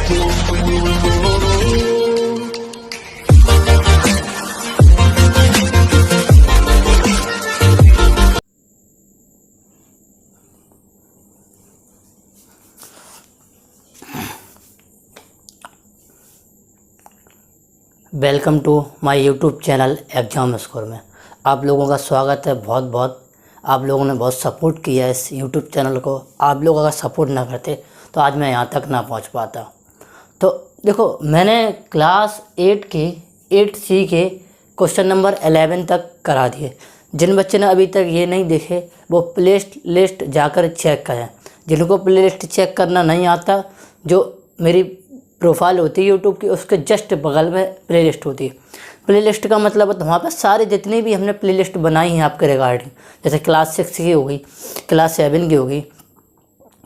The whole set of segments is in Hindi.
Welcome to my YouTube channel exam score में आप लोगों का स्वागत है। बहुत बहुत आप लोगों ने बहुत सपोर्ट किया है इस यूट्यूब चैनल को। आप लोग अगर सपोर्ट ना करते तो आज मैं यहाँ तक ना पहुँच पाता। तो देखो, मैंने क्लास 8C के क्वेश्चन नंबर 11 तक करा दिए। जिन बच्चे ने अभी तक ये नहीं देखे वो प्ले लिस्ट जाकर चेक करें। जिनको प्ले लिस्ट चेक करना नहीं आता, जो मेरी प्रोफाइल होती है यूट्यूब की, उसके जस्ट बगल में प्ले लिस्ट होती है। प्ले लिस्ट का मतलब है वहाँ पर सारे जितनी भी हमने प्ले लिस्ट बनाई हैं आपके रिगार्डिंग, जैसे क्लास 6 की हो गई, क्लास 7 की हो गई,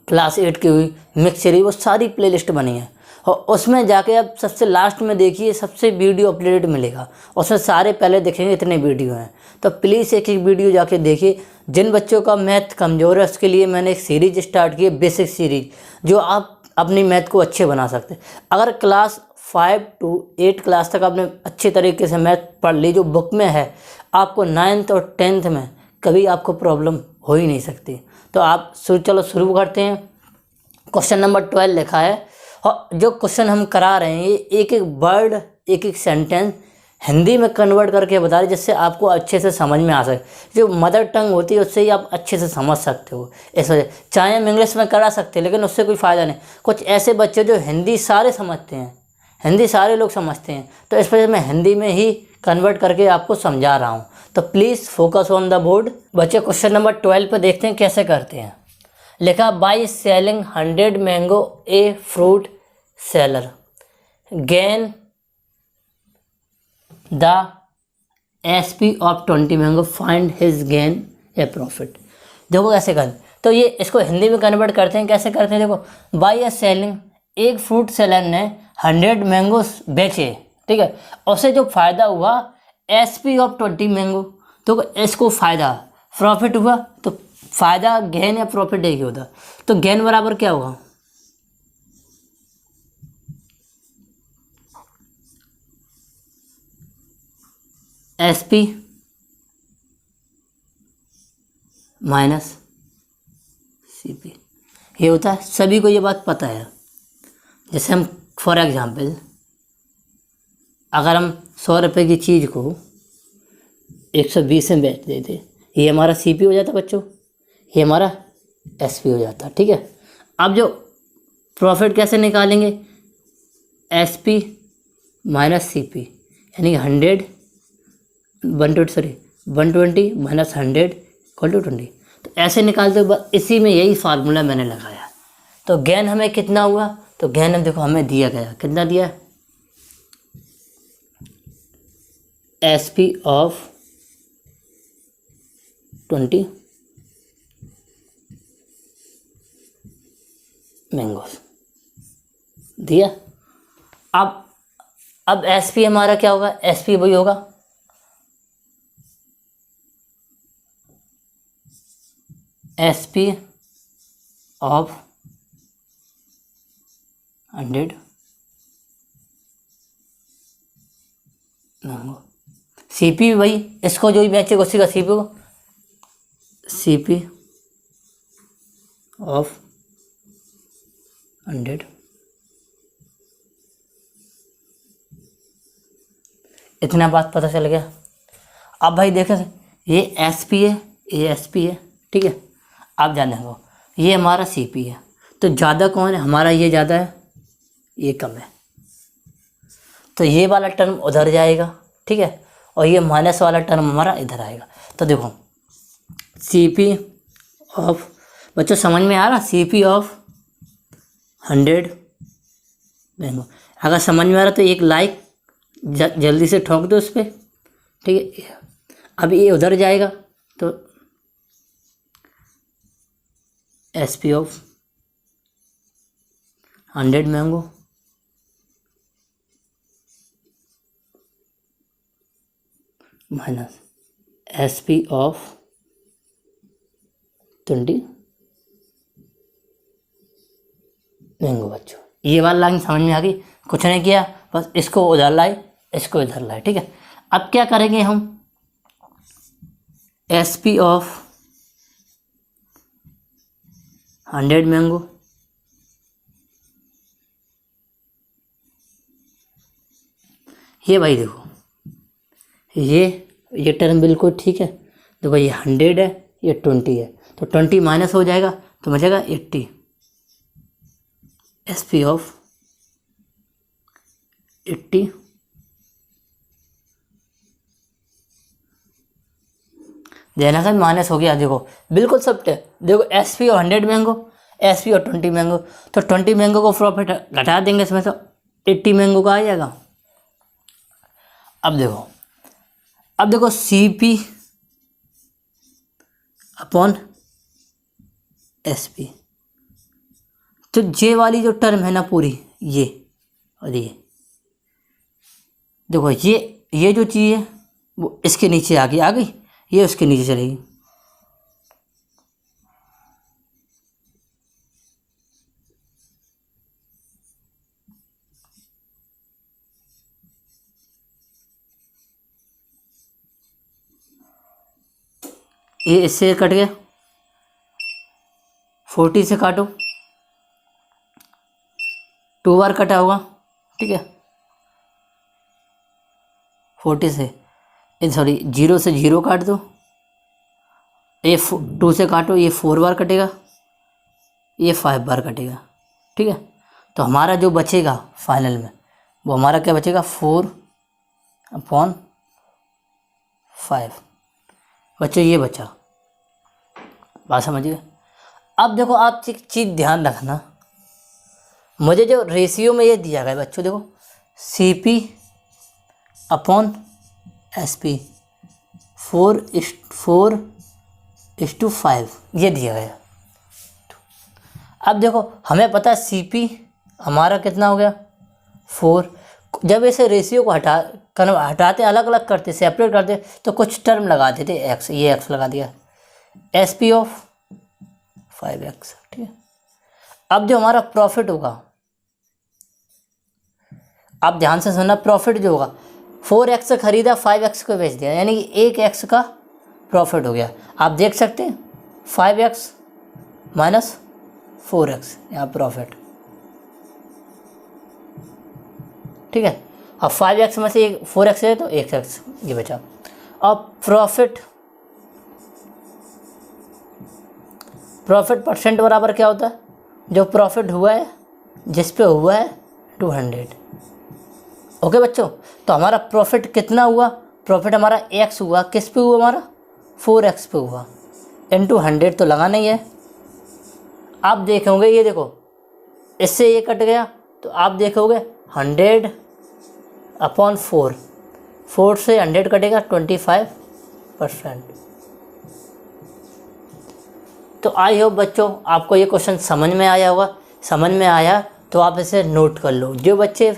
क्लास 8 की हुई, मिक्स सीरीज, वो सारी प्ले लिस्ट बनी है। और उसमें जाके आप सबसे लास्ट में देखिए, सबसे वीडियो अपलोडेड मिलेगा। उसमें सारे पहले देखेंगे इतने वीडियो हैं। तो प्लीज़ एक एक वीडियो जाके देखिए। जिन बच्चों का मैथ कमज़ोर है उसके लिए मैंने एक सीरीज स्टार्ट की है, बेसिक सीरीज, जो आप अपनी मैथ को अच्छे बना सकते हैं। अगर क्लास 5 to 8 क्लास तक आपने अच्छे तरीके से मैथ पढ़ ली जो बुक में है, आपको 9th और 10th में कभी आपको प्रॉब्लम हो ही नहीं सकती। तो आप चलो शुरू करते हैं। क्वेश्चन नंबर 12 लिखा है, और जो क्वेश्चन हम करा रहे हैं ये एक एक वर्ड, एक एक सेंटेंस हिंदी में कन्वर्ट करके बता रहे, जिससे आपको अच्छे से समझ में आ सके। जो मदर टंग होती है उससे ही आप अच्छे से समझ सकते हो। इस वजह चाहे हम इंग्लिश में करा सकते हैं, लेकिन उससे कोई फ़ायदा नहीं। कुछ ऐसे बच्चे जो हिंदी सारे समझते हैं, हिंदी सारे लोग समझते हैं, तो इस वजह से मैं हिंदी में ही कन्वर्ट करके आपको समझा रहा हूँ। तो please focus on the board. बच्चे क्वेश्चन नंबर 12 पर देखते हैं कैसे करते हैं। लिखा, by selling 100 mango a fruit seller gain the SP of 20 mango, find his gain A profit. देखो कैसे करें, तो ये इसको हिंदी में कन्वर्ट करते हैं। कैसे करते हैं देखो, बाई ए सेलिंग, एक फ्रूट सेलर ने 100 मैंगो बेचे, ठीक है। उससे जो फ़ायदा हुआ SP of 20 मैंगो, तो इसको फ़ायदा प्रॉफिट हुआ। तो फ़ायदा गेन या प्रॉफिट एक ही होता। तो गेन बराबर क्या होगा, SP माइनस CP। ये होता है, सभी को ये बात पता है। जैसे हम फॉर एग्जांपल, अगर हम 100 रुपये की चीज़ को 120 में बेच देते, ये हमारा CP हो जाता बच्चों, ये हमारा SP हो जाता, ठीक है। अब जो प्रॉफिट कैसे निकालेंगे, SP माइनस CP, यानी 120 माइनस 100 इक्वल टू 20। तो ऐसे निकालते हुए इसी में यही फार्मूला मैंने लगाया। तो गेन हमें कितना हुआ, तो गेन हम देखो हमें दिया गया, कितना दिया, SP ऑफ 20 मैंगोस दिया। अब SP हमारा क्या होगा, SP वही होगा SP ऑफ 100 मैंगो। CP वही, इसको जो भी बेचेगा उसी का CP होगा, CP ऑफ 100। इतना बात पता चल गया। अब भाई देखें, ये SP है, ये SP है, ठीक है। आप जाने हो ये हमारा CP है, तो ज़्यादा कौन है, हमारा ये ज़्यादा है, ये कम है। तो ये वाला टर्म उधर जाएगा, ठीक है, और ये माइनस वाला टर्म हमारा इधर आएगा। तो देखो CP ऑफ, बच्चों समझ में आ रहा, CP ऑफ 100 मैंगो। अगर समझ में आ रहा तो एक लाइक जल्दी से ठोक दो उस पर, ठीक है। अब ये उधर जाएगा, तो SP of 100 mango minus SP of 20 mango बच्चों। ये वाला लाइन समझ में आ गई, कुछ नहीं किया, बस इसको उधर लाए, इसको इधर लाए, ठीक है। अब क्या करेंगे हम, SP ऑफ 100 मैंगो, ये भाई देखो ये टर्म बिल्कुल ठीक है। देखो ये 100 है, ये 20 है, तो 20 माइनस हो जाएगा तो बचेगा 80। SP ऑफ 80 देना का माइनस हो गया। देखो बिल्कुल सब देखो SP और 100 मैंगो, SP और 20 मैंगो, तो 20 मैंगो को प्रॉफिट घटा देंगे इसमें, तो 80 मैंगो का आ जाएगा। अब देखो CP अपॉन SP, तो जे वाली जो टर्म है ना पूरी, ये और ये देखो ये जो चीज़ है वो इसके नीचे आ गई, ये उसके नीचे चलेगी। ये इससे कट गया, 40 से काटो, 2 बार कटा होगा, ठीक है। 40 से सॉरी 0 से 0 काट दो, ये 2 से काटो, ये 4 बार कटेगा, ये 5 बार कटेगा, ठीक है। तो हमारा जो बचेगा फाइनल में वो हमारा क्या बचेगा, 4/5 बच्चों, ये बचा। बात समझिए। अब देखो आप एक चीज़ ध्यान रखना, मुझे जो रेशियो में ये दिया गया बच्चों, देखो CP अपॉन SP 4:5 ये दिया गया। अब देखो हमें पता है CP हमारा कितना हो गया, 4। जब ऐसे रेशियो को हटाते अलग अलग करते, सेपरेट करते, तो कुछ टर्म लगा देते x, ये x लगा दिया, SP ऑफ 5x, ठीक है। अब जो हमारा प्रॉफिट होगा, आप ध्यान से सुनना, प्रॉफिट जो होगा 4x खरीदा, 5x को बेच दिया, यानी कि 1x का प्रॉफिट हो गया। आप देख सकते हैं 5x माइनस 4x यहाँ प्रॉफिट, ठीक है। अब 5x में से 4x है तो 1x ये बचा। अब प्रॉफिट परसेंट बराबर क्या होता है, जो प्रॉफिट हुआ है जिस पे हुआ है 200। ओके बच्चों, तो हमारा प्रॉफिट कितना हुआ, प्रॉफिट हमारा x हुआ, किस पे हुआ हमारा 4x पे हुआ, इनटू 100 तो लगाना ही है। आप देखोगे ये देखो इससे ये कट गया, तो आप देखोगे 100/4, 4 से 100 कटेगा 25%। तो आई होप बच्चों आपको ये क्वेश्चन समझ में आया होगा। समझ में आया तो आप इसे नोट कर लो। जो बच्चे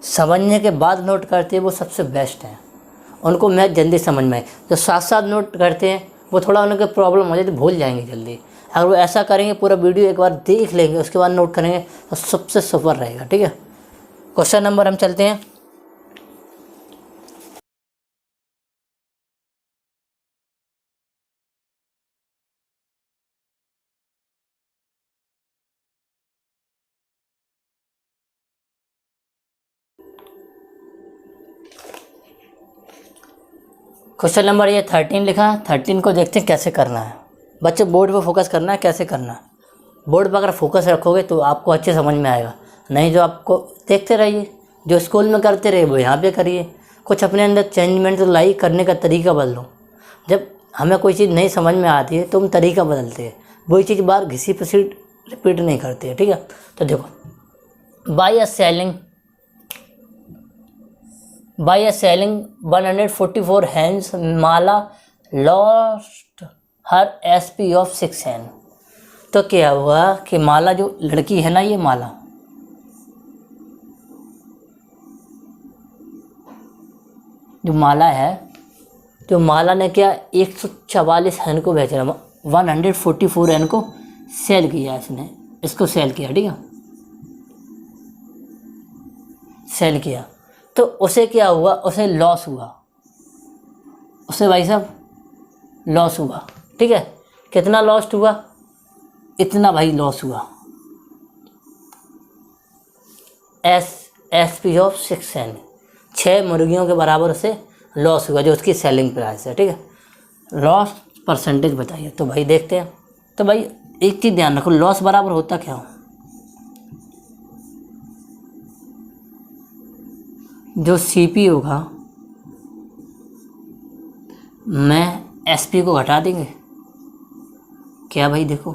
समझने के बाद नोट करते हैं वो सबसे बेस्ट हैं, उनको मैथ जल्दी समझ में आए। जो साथ साथ नोट करते हैं वो थोड़ा उनके प्रॉब्लम हो जाती है, भूल जाएंगे जल्दी। अगर वो ऐसा करेंगे, पूरा वीडियो एक बार देख लेंगे उसके बाद नोट करेंगे तो सबसे सुपर रहेगा, ठीक है। क्वेश्चन नंबर हम चलते हैं। क्वेश्चन नंबर ये 13 लिखा है। 13 को देखते हैं कैसे करना है। बच्चे बोर्ड पे फोकस करना है, कैसे करना है। बोर्ड पर अगर फोकस रखोगे तो आपको अच्छे समझ में आएगा, नहीं जो आपको देखते रहिए, जो स्कूल में करते रहिए वो यहाँ पे करिए। कुछ अपने अंदर चेंजमेंट तो लाई, करने का तरीका बदलो। जब हमें कोई चीज़ नहीं समझ में आती है तो हम तरीका बदलते हैं, वही चीज़ बार घिसी पिसी रिपीट नहीं करते हैं, ठीक है। तो देखो by a selling 144 hens, Mala lost her SP of 6 hen। तो क्या हुआ कि माला जो लड़की है ना, ये माला जो माला है, जो माला ने क्या 144 हैन को बेचा, 144 हैन को सेल किया, इसने इसको सेल किया, ठीक है। सेल किया तो उसे क्या हुआ, उसे लॉस हुआ, उसे भाई साहब लॉस हुआ। ठीक है, कितना लॉस्ट हुआ, इतना भाई लॉस हुआ, एस पी ऑफ 6N, 6 मुर्गियों के बराबर उसे लॉस हुआ जो उसकी सेलिंग प्राइस है। ठीक है, लॉस परसेंटेज बताइए। तो भाई देखते हैं। तो भाई एक चीज़ ध्यान रखो, लॉस बराबर होता क्या हो, जो सीपी होगा मैं एसपी को घटा देंगे क्या। भाई देखो,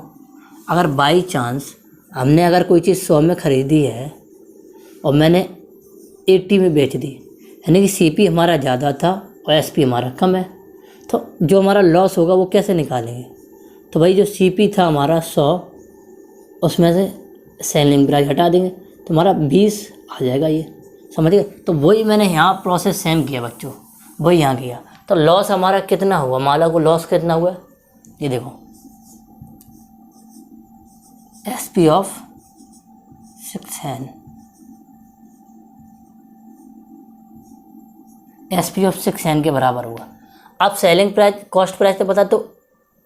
अगर बाई चांस हमने अगर कोई चीज़ 100 में ख़रीदी है और मैंने 80 में बेच दी, यानी कि सीपी हमारा ज़्यादा था और एसपी हमारा कम है, तो जो हमारा लॉस होगा वो कैसे निकालेंगे। तो भाई जो सीपी था हमारा 100, उसमें से सेलिंग प्राइस हटा देंगे तो हमारा 20 आ जाएगा। ये समझ गए। तो वही मैंने यहाँ प्रोसेस सेम किया बच्चों, वही यहाँ किया। तो लॉस हमारा कितना हुआ, माला को लॉस कितना हुआ, ये देखो SP of 6N, SP of 6N के बराबर हुआ। अब सेलिंग प्राइस, कॉस्ट प्राइस तो पता, तो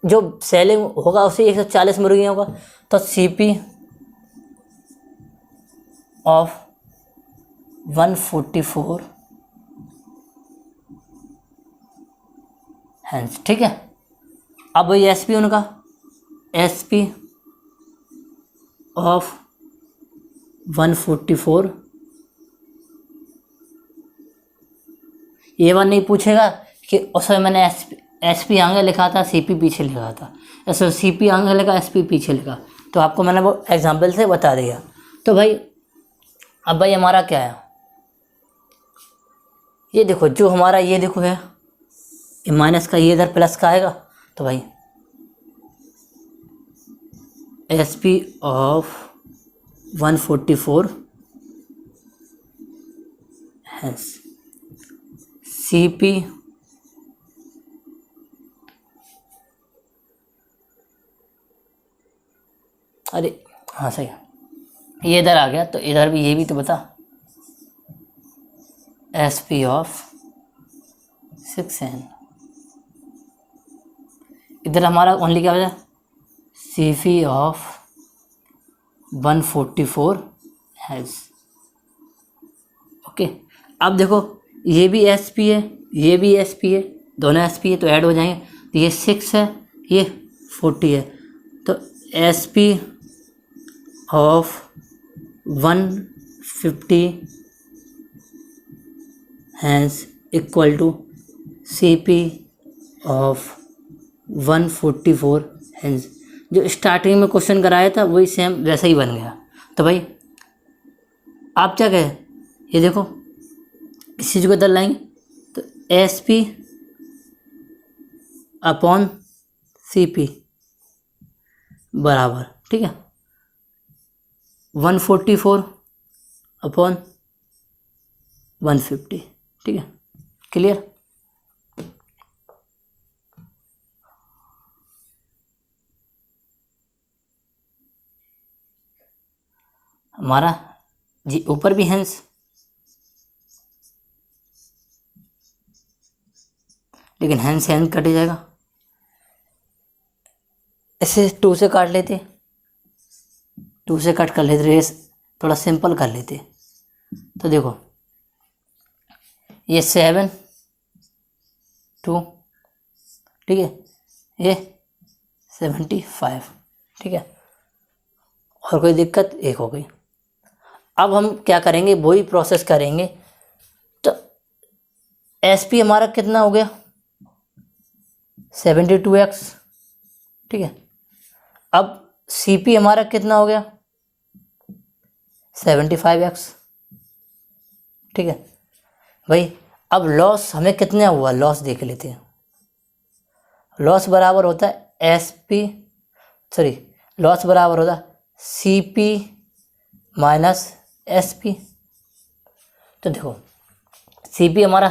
जो सेलिंग होगा उसे 140 मुर्गियों का, तो सीपी ऑफ 144 हैंस। ठीक है, अब वही एसपी उनका, एसपी ऑफ 144, ये बात नहीं पूछेगा कि उसमें मैंने एसपी आगे लिखा था सीपी पीछे लिखा था, ऐसे सीपी आगे लिखा एसपी पीछे लिखा, तो आपको मैंने वो एग्जांपल से बता दिया। तो भाई अब भाई हमारा क्या है, ये देखो जो हमारा ये देखो है, ये माइनस का, ये इधर प्लस का आएगा, तो भाई एसपी ऑफ 144 हैंस सीपी अरे हाँ सही है, ये इधर आ गया, तो इधर भी, ये भी तो बता, एसपी ऑफ 6N, इधर हमारा ओनली क्या बचा, सीपी ऑफ 144 हैज़। ओके, अब देखो ये भी एसपी है, ये भी एसपी है, दोनों एसपी है तो ऐड हो जाएंगे, तो ये 6 है, ये 40 है, तो SP of 150 hens equal to CP of 144 hens. जो स्टार्टिंग में क्वेश्चन कराया था वही सेम वैसा ही बन गया। तो भाई आप क्या कहें, ये देखो इस चीज़ को इधर लाएंगे तो S P upon C P बराबर, ठीक है, 144 अपॉन 150। ठीक है, क्लियर। हमारा जी ऊपर भी हैंस, लेकिन हैंस हैंस कट जाएगा, इसे 2 से काट लेते, 2 से कट कर लेते, रेस थोड़ा सिंपल कर लेते। तो देखो ये 7 2, ठीक है, ये 75, ठीक है, और कोई दिक्कत एक हो गई। अब हम क्या करेंगे, वही प्रोसेस करेंगे। तो एसपी हमारा कितना हो गया, 72x, ठीक है। अब सीपी हमारा कितना हो गया, 75x, ठीक है भाई। अब लॉस हमें कितना हुआ, लॉस देख लेते हैं। लॉस बराबर होता है लॉस बराबर होता है सीपी माइनस एसपी। तो देखो सीपी हमारा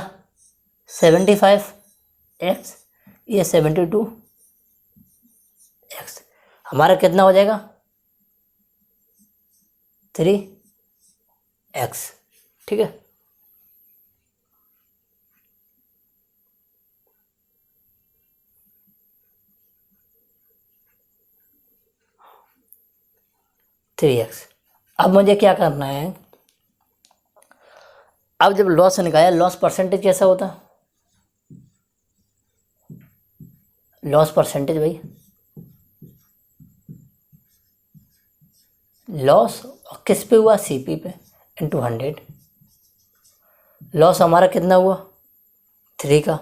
75x, ये 72x, हमारा कितना हो जाएगा 3x, ठीक है। Three x. अब मुझे क्या करना है, अब जब लॉस निकाला, लॉस परसेंटेज कैसा होता है, लॉस परसेंटेज भाई, लॉस किस पे हुआ, सीपी पे, इंटू 100। लॉस हमारा कितना हुआ, 3 का,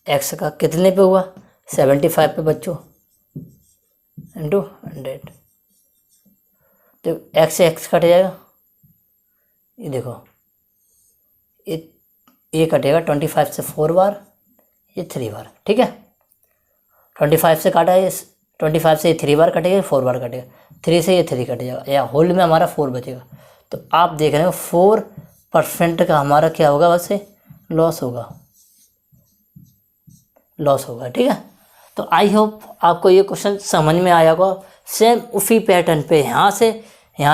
एक्स का कितने पे हुआ, 75 पे बच्चों, इंटू 100। तो एक्स से एक्स कट जाएगा, ये देखो, ये कटेगा 25 से 4 बार, ये 3 बार, ठीक है। 25 से काटा है, 25 से ये 3 बार कटेगा, 4 बार कटेगा, 3 से ये 3 कट जाएगा, या होल्ड में हमारा 4 बचेगा। तो आप देख रहे हो 4% का हमारा क्या होगा, बस से लॉस होगा, लॉस होगा, ठीक है। तो आई होप आपको ये क्वेश्चन समझ में आया होगा। सेम उसी पैटर्न पे यहाँ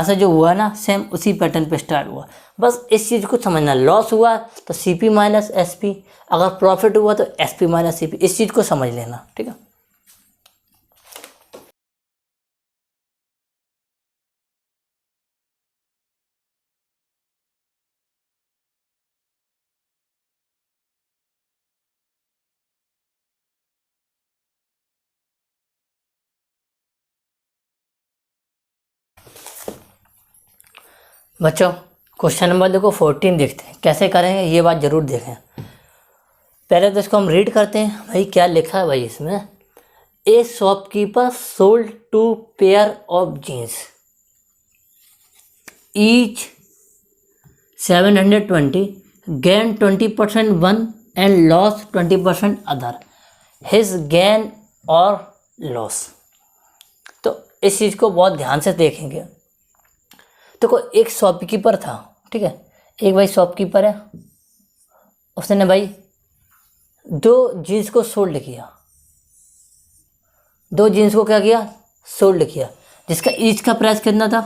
से जो हुआ ना, सेम उसी पैटर्न पे स्टार्ट हुआ। बस इस चीज़ को समझना, लॉस हुआ तो सीपी माइनस एसपी, अगर प्रॉफिट हुआ तो एसपी माइनस सीपी, इस चीज़ को समझ लेना, ठीक है। बच्चों क्वेश्चन नंबर देखो 14 देखते हैं कैसे करेंगे, ये बात ज़रूर देखें। पहले तो इसको हम रीड करते हैं, भाई क्या लिखा है भाई इसमें। A shopkeeper sold 2 pair of jeans each 720, gain 20% one and loss 20% other, his gain और लॉस। तो इस चीज़ को बहुत ध्यान से देखेंगे। देखो एक शॉपकीपर था, ठीक है, एक भाई शॉपकीपर है, उसने भाई 2 जीन्स को सोल्ड किया, 2 जीन्स को क्या किया, सोल्ड किया, जिसका ईच का प्राइस कितना था,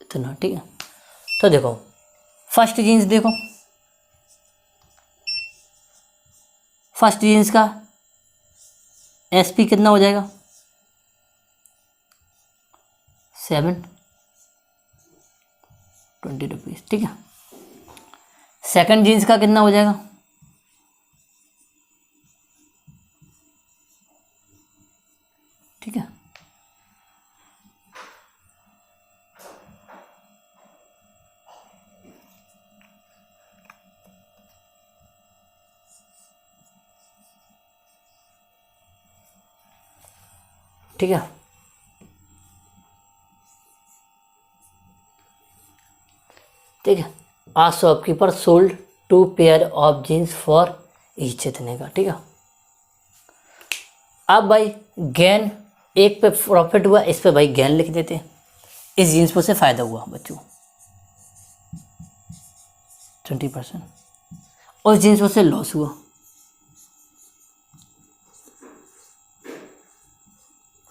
इतना, ठीक है। तो देखो फर्स्ट जीन्स देखो, फर्स्ट जीन्स का एसपी कितना हो जाएगा, 720 रुपीज़, ठीक है। सेकंड जीन्स का कितना हो जाएगा, ठीक है। ठीक है, ठीक है। आज shopkeeper sold 2 pair of jeans for each, इतने का, ठीक है। अब भाई गेन, एक पे प्रॉफिट हुआ, इस पे भाई गेन लिख देते हैं, इस जीन्स पे से फ़ायदा हुआ बच्चों 20%, और इस जीन्स पे से लॉस हुआ,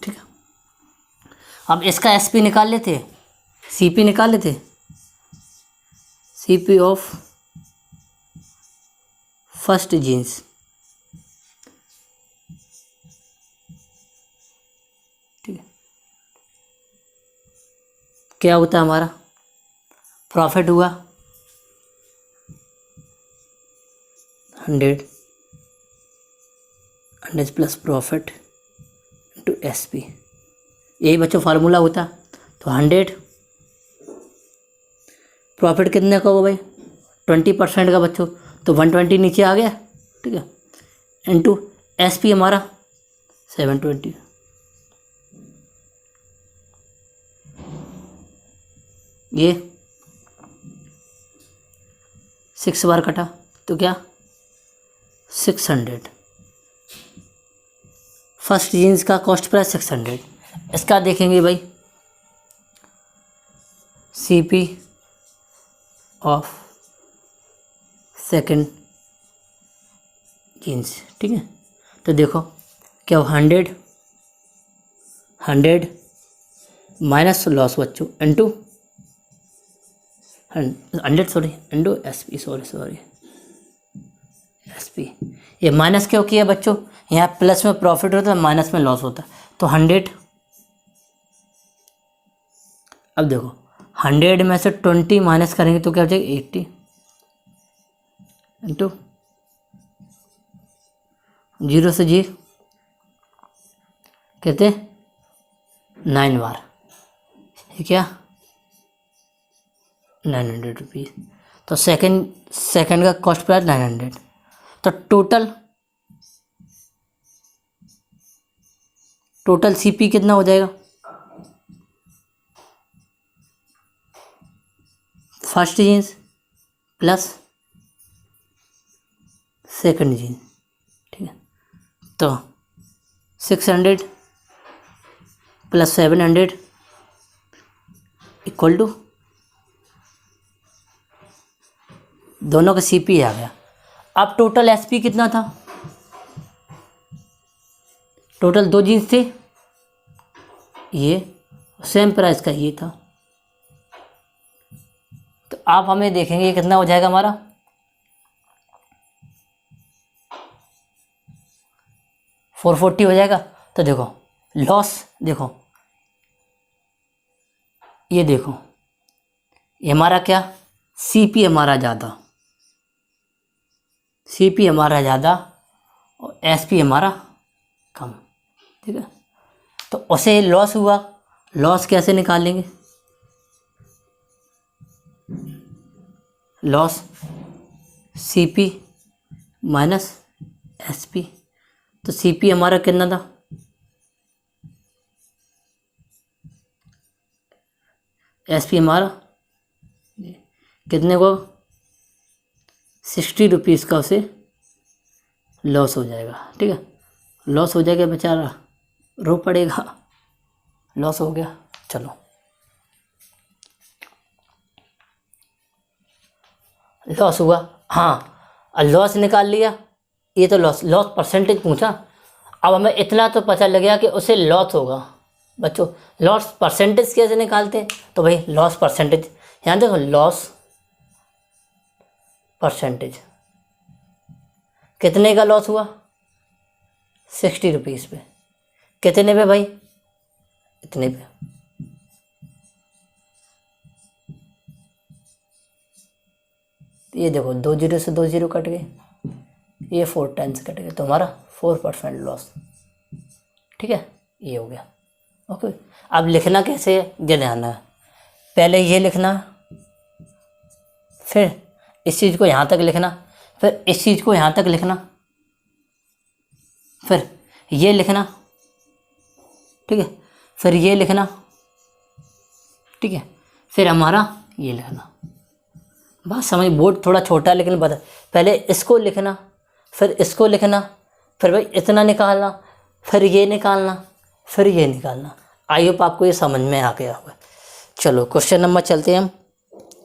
ठीक है। अब इसका एसपी निकाल लेते, सीपी निकाल लेते, सीपी ऑफ फर्स्ट जीन्स, ठीक है। क्या होता है हमारा, प्रॉफिट हुआ 100 प्लस प्रॉफिट इंटू एसपी, यही बच्चों फार्मूला होता। तो 100 प्रॉफिट कितने का होगा भाई, 20% का बच्चों, तो 120 नीचे आ गया, ठीक है, इंटू एसपी हमारा 720, ये 6 बार कटा तो क्या 600। फर्स्ट जीन्स का कॉस्ट प्राइस 600, इसका देखेंगे भाई सीपी ऑफ सेकंड जीन्स, ठीक है। तो देखो क्या 100 माइनस लॉस बच्चों into 100 sorry into S P, sorry S P. ये माइनस क्यों किया बच्चों, यहाँ प्लस में प्रॉफिट होता है माइनस में लॉस होता है, तो 100। अब देखो 100 में से 20 माइनस करेंगे तो क्या हो जाएगा 80 इंटू 0 से जी कहते 9 बार, ये क्या 900 रुपीज़। तो सेकंड का कॉस्ट प्राइस 900। तो टोटल सीपी कितना हो जाएगा, first jeans plus second jeans, ठीक है। तो 600 प्लस 700 इक्वल टू, दोनों का सीपी आ गया। अब टोटल एसपी कितना था, टोटल 2 जीन्स थे, ये सेम प्राइस का ये था। तो आप हमें देखेंगे ये कितना हो जाएगा हमारा, $440 हो जाएगा। तो देखो लॉस, देखो ये देखो, ये हमारा क्या, सीपी हमारा ज़्यादा, सीपी हमारा ज़्यादा और एसपी हमारा कम, ठीक है। तो उसे लॉस हुआ, लॉस कैसे निकालेंगे, लॉस सीपी माइनस एसपी। तो सीपी हमारा कितना था, एसपी हमारा कितने को, 60 रुपीज़ का उसे लॉस हो जाएगा, ठीक है। लॉस हो जाएगा, बेचारा रो पड़ेगा, लॉस हो गया। चलो लॉस हुआ, हाँ लॉस निकाल लिया, ये तो लॉस परसेंटेज पूछा। अब हमें इतना तो पता लग गया कि उसे लॉस होगा। बच्चों लॉस परसेंटेज कैसे निकालते हैं, तो भाई लॉस परसेंटेज, यहाँ देखो लॉस परसेंटेज कितने का लॉस हुआ, 60 रुपीज़ पे, कितने पे भाई, इतने पे। ये देखो 2 जीरो से 2 जीरो कट गए, ये 4 टाइम्स कट गए, तो हमारा 4% लॉस, ठीक है। ये हो गया, ओके। अब लिखना कैसे है ये ध्यान है, पहले ये लिखना, फिर इस चीज़ को यहाँ तक लिखना, फिर इस चीज़ को यहाँ तक लिखना, फिर ये लिखना, ठीक है, फिर ये लिखना, ठीक है, फिर हमारा ये लिखना। बात समझ, बोर्ड थोड़ा छोटा लेकिन बता, पहले इसको लिखना, फिर इसको लिखना, फिर भाई इतना निकालना, फिर ये निकालना, फिर ये निकालना। आई होप आपको ये समझ में आ गया होगा। चलो क्वेश्चन नंबर चलते हैं हम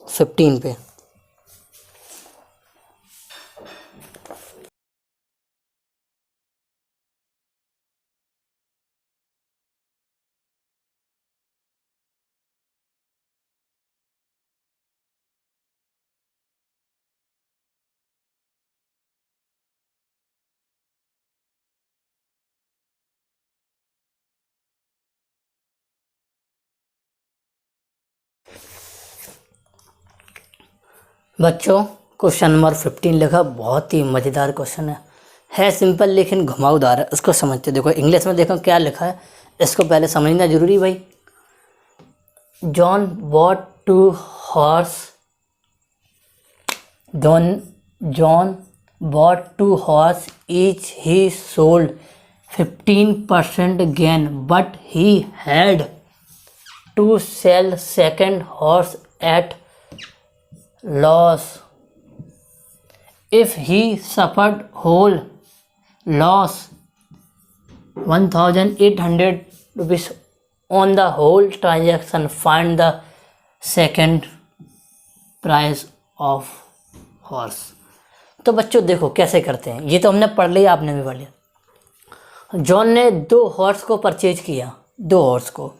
15 पे। बच्चों क्वेश्चन नंबर 15 लिखा, बहुत ही मज़ेदार क्वेश्चन है सिंपल लेकिन घुमावदार है। इसको समझते, देखो इंग्लिश में देखो क्या लिखा है, इसको पहले समझना जरूरी भाई। John bought 2 horse, John bought 2 horse, each he sold 15% gain, but he had to sell second horse at loss. If he suffered whole loss 1800 rupees on the whole transaction, find the second price of horse। तो बच्चों देखो कैसे करते हैं, ये तो हमने पढ़ लिया, आपने भी पढ़ लिया। जॉन ने 2 हॉर्स को परचेज किया, 2 हॉर्स को,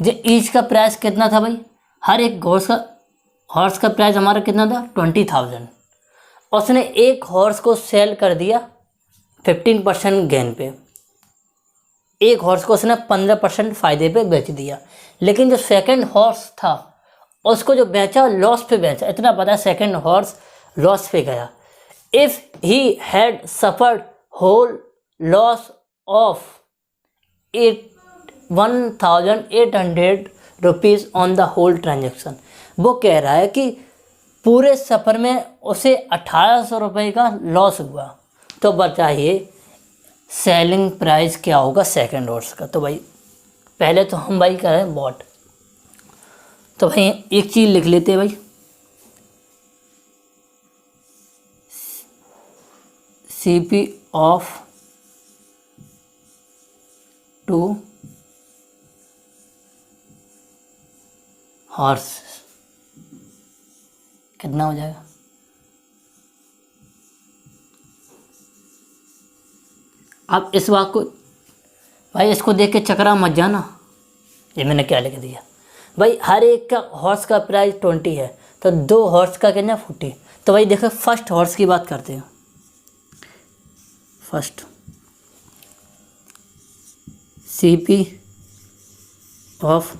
जो ईच का प्राइस कितना था भाई, हर एक हॉर्स का हॉर्स का प्राइस हमारा कितना था 20,000, उसने एक हॉर्स को सेल कर दिया 15% गेन पे, एक हॉर्स को उसने 15% फ़ायदे पे बेच दिया। लेकिन जो सेकंड हॉर्स था उसको जो बेचा लॉस पे बेचा, इतना पता है सेकंड हॉर्स लॉस पे गया। If he had suffered whole loss of 1,800 rupees on the whole transaction, वो कह रहा है कि पूरे सफ़र में उसे 1,800 रुपये का लॉस हुआ। तो बताइए सेलिंग प्राइस क्या होगा सेकंड हॉर्स का। तो भाई पहले तो हम भाई करें बॉट, तो भाई एक चीज़ लिख लेते हैं भाई, CP ऑफ 2 हॉर्स कितना हो जाएगा। आप इस बात को भाई इसको देख के चकरा मत जाना, ये मैंने क्या लिख दिया भाई। हर एक का हॉर्स का प्राइस 20 है, तो 2 हॉर्स का कितना 40। तो भाई देखो फर्स्ट हॉर्स की बात करते हैं। First CP of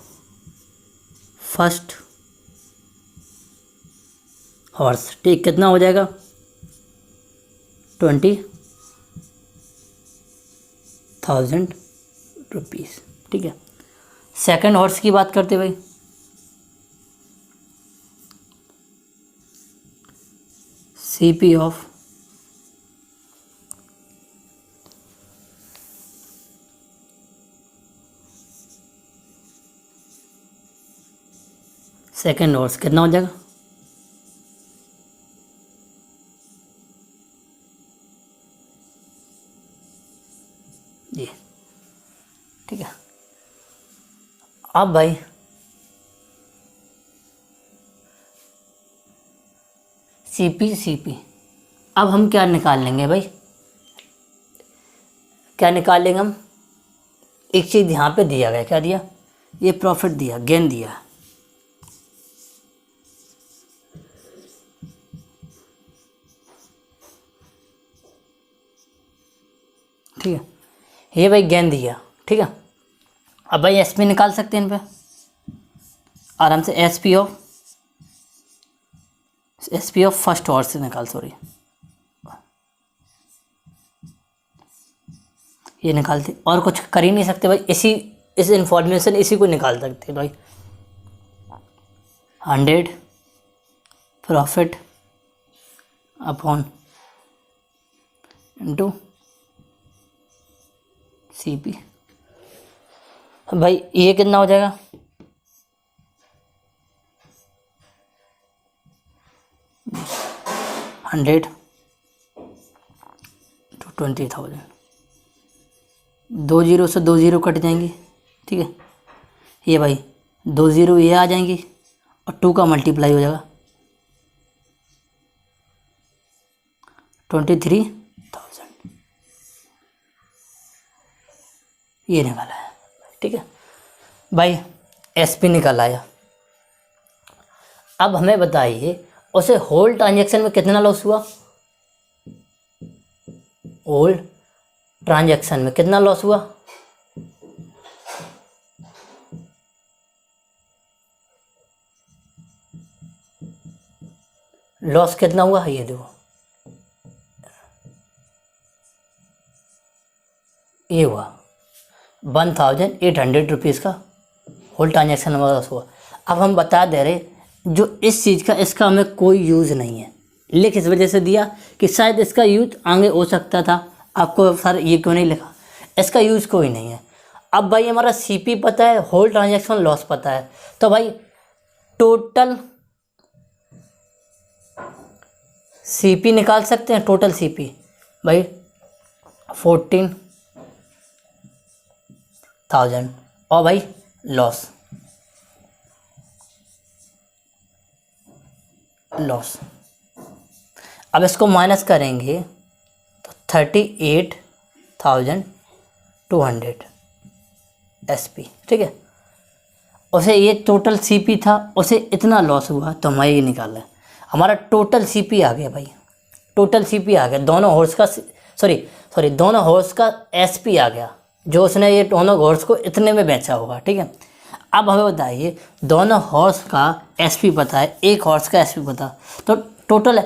first horse, ठीक, कितना हो जाएगा 20,000 रुपीज़, ठीक है। सेकंड हॉर्स की बात करते भाई, CP ऑफ सेकंड हॉर्स कितना हो जाएगा, जी, ठीक है। अब भाई CP अब हम क्या निकाल लेंगे भाई, क्या निकाल लेंगे हम, एक चीज़ यहाँ पे दिया गया, क्या दिया, ये प्रॉफिट दिया, गेन दिया, ठीक है, ये भाई गेन दिया, ठीक है। अब भाई SP निकाल सकते हैं इन पे आराम से, SP ऑफ फर्स्ट हॉर्स से निकाल, सॉरी ये निकालते, और कुछ कर ही नहीं सकते भाई, इस इंफॉर्मेशन इसी को निकाल सकते भाई। 100 प्रॉफिट अपॉन इनटू CP, भाई ये कितना हो जाएगा, 100 to 20,000, 2 जीरो से 2 जीरो कट जाएंगी, ठीक है। ये भाई 2 जीरो ये आ जाएंगी और 2 का मल्टीप्लाई हो जाएगा 23,000, ये निकाला है, ठीक है भाई। SP निकल आया। अब हमें बताइए उसे होल ट्रांजैक्शन में कितना लॉस हुआ, होल ट्रांजैक्शन में कितना लॉस हुआ, लॉस कितना हुआ, ये देखो ये हुआ 1,800 रुपीज़ का होल ट्रांजैक्शन में लॉस हुआ। अब हम बता दे रहे जो इस चीज़ का, इसका हमें कोई यूज़ नहीं है, लिख इस वजह से दिया कि शायद इसका यूज़ आगे हो सकता था। आपको सर ये क्यों नहीं लिखा, इसका यूज़ कोई नहीं है। अब भाई हमारा CP पता है, होल ट्रांजैक्शन लॉस पता है, तो भाई टोटल CP निकाल सकते हैं। टोटल CP भाई 14,000 और भाई लॉस अब इसको माइनस करेंगे तो 38,200 SP, ठीक है। उसे ये टोटल सीपी था, उसे इतना लॉस हुआ, तो हमें ये निकालना है। हमारा टोटल सीपी आ गया भाई, टोटल सीपी आ गया, दोनों हॉर्स का सॉरी दोनों हॉर्स का एसपी आ गया, जो उसने ये दोनों हॉर्स को इतने में बेचा होगा, ठीक है। अब हमें बताइए दोनों हॉर्स का एसपी पता है, एक हॉर्स का एसपी पता, तो टोटल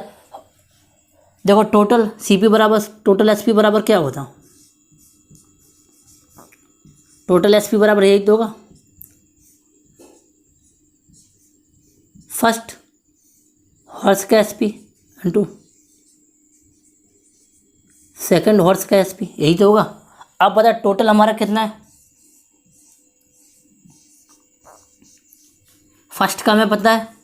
देखो टोटल सीपी बराबर टोटल एसपी बराबर क्या होता, टोटल एसपी बराबर यही तो होगा, फर्स्ट हॉर्स का एसपी इंटू सेकंड हॉर्स का एसपी, यही तो होगा। अब बता टोटल हमारा कितना है, फर्स्ट का हमें पता है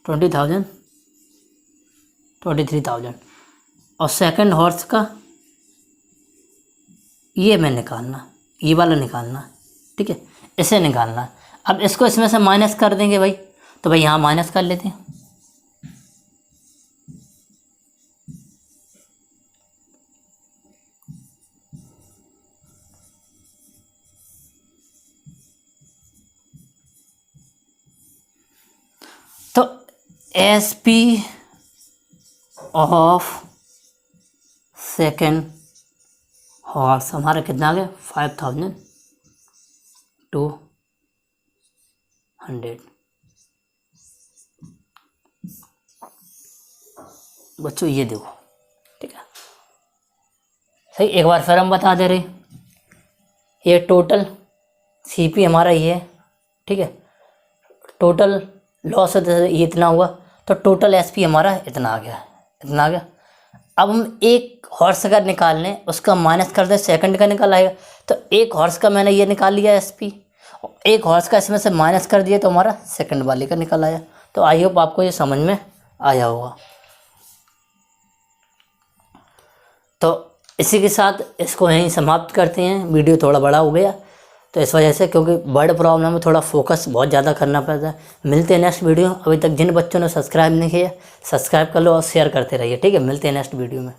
20,000 23,000 और सेकंड हॉर्स का ये मैं निकालना, ये वाला निकालना, ठीक है, इसे निकालना। अब इसको इसमें से माइनस कर देंगे भाई, तो भाई यहाँ माइनस कर लेते हैं। तो S P of second horse हमारा कितना आ गया 5,200। बच्चों ये देखो, ठीक है, सही। एक बार फिर हम बता दे रहे, ये टोटल सीपी हमारा ये है, ठीक है, टोटल लॉस ये इतना हुआ, तो टोटल एसपी हमारा इतना आ गया, इतना आ गया। अब हम एक हॉर्स का निकाल लें, उसका माइनस कर दें, सेकंड का निकाल आएगा, तो एक हॉर्स का मैंने ये निकाल लिया एसपी, एक हॉर्स का इसमें से माइनस कर दिया, तो हमारा सेकंड वाले का निकल आया। तो आई होप आपको ये समझ में आया होगा। तो इसी के साथ इसको यहीं समाप्त करते हैं। वीडियो थोड़ा बड़ा हो गया तो इस वजह से, क्योंकि बर्ड प्रॉब्लम में थोड़ा फोकस बहुत ज़्यादा करना पड़ता है। मिलते हैं नेक्स्ट वीडियो। अभी तक जिन बच्चों ने सब्सक्राइब नहीं किया, सब्सक्राइब कर लो और शेयर करते रहिए, ठीक है। मिलते हैं नेक्स्ट वीडियो में।